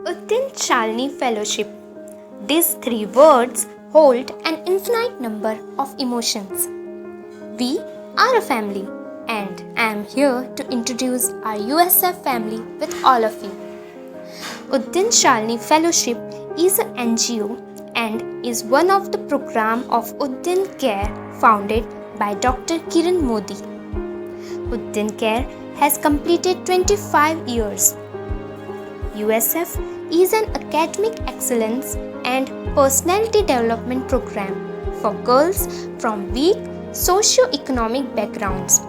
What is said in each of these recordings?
Uddin Shalini Fellowship. These three words hold an infinite number of emotions. We are a family, and I am here to introduce our USF family with all of you. Uddin Shalini Fellowship is an NGO and is one of the program of Uddin Care founded by Dr. Kiran Modi. Uddin Care has completed 25 years. USF is an academic excellence and personality development program for girls from weak socio-economic backgrounds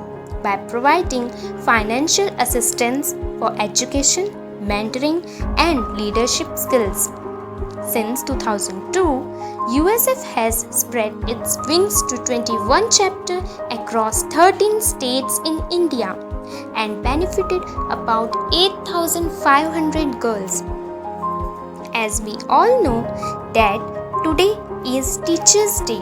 by providing financial assistance for education, mentoring, and leadership skills. Since 2002, USF has spread its wings to 21 chapters across 13 states in India and benefited about 8,500 girls. As we all know that today is Teachers' Day.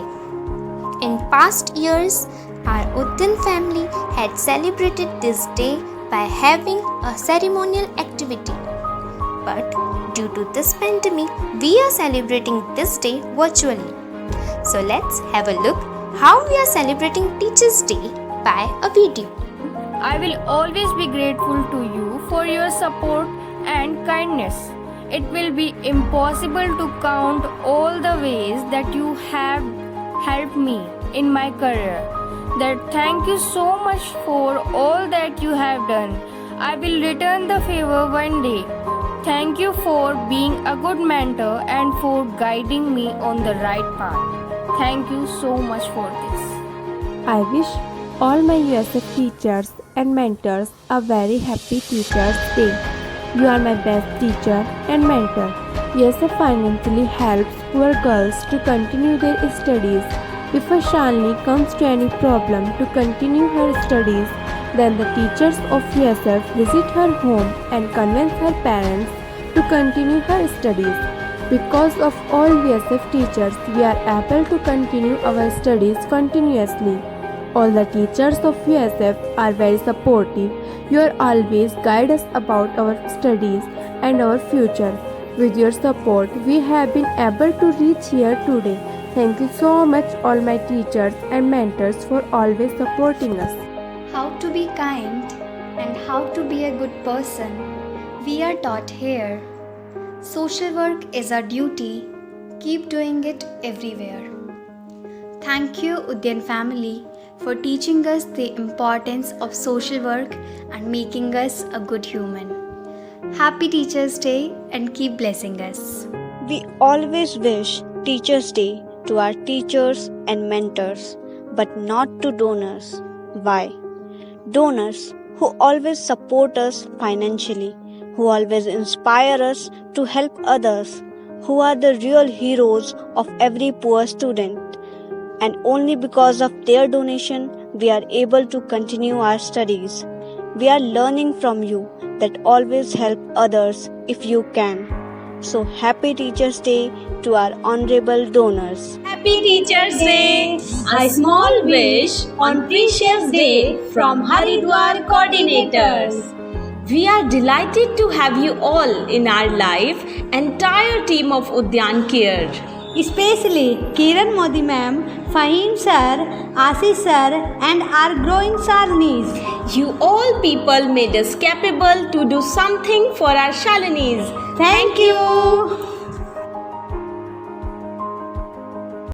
In past years, our Uddin family had celebrated this day by having a ceremonial activity. But due to this pandemic, we are celebrating this day virtually. So let's have a look how we are celebrating Teachers' Day by a video. I will always be grateful to you for your support and kindness. It will be impossible to count all the ways that you have helped me in my career. That thank you so much for all that you have done. I will return the favor one day. Thank you for being a good mentor and for guiding me on the right path. Thank you so much for this. I wish all my USF teachers and mentors a very happy Teachers' Day. You are my best teacher and mentor. USF financially helps poor girls to continue their studies. If a Shalini comes to any problem to continue her studies, then the teachers of USF visit her home and convince her parents to continue her studies. Because of all USF teachers, we are able to continue our studies continuously. All the teachers of USF are very supportive. You are always guide us about our studies and our future. With your support, we have been able to reach here today. Thank you so much all my teachers and mentors for always supporting us. How to be kind and how to be a good person, we are taught here. Social work is our duty. Keep doing it everywhere. Thank you, Uddin family, for teaching us the importance of social work and making us a good human. Happy Teachers' Day and keep blessing us. We always wish Teachers' Day to our teachers and mentors, but not to donors. Why? Donors who always support us financially, who always inspire us to help others, who are the real heroes of every poor student. And only because of their donation, we are able to continue our studies. We are learning from you that always help others if you can. So happy Teachers' Day to our honorable donors. Happy Teachers' Day! A small wish on precious day from Haridwar coordinators. We are delighted to have you all in our life, entire team of Udyan Care. Especially Kiran Modi ma'am, Fahim sir, Ashish sir and our growing Shalinis. You all people made us capable to do something for our Shalinis. Thank you.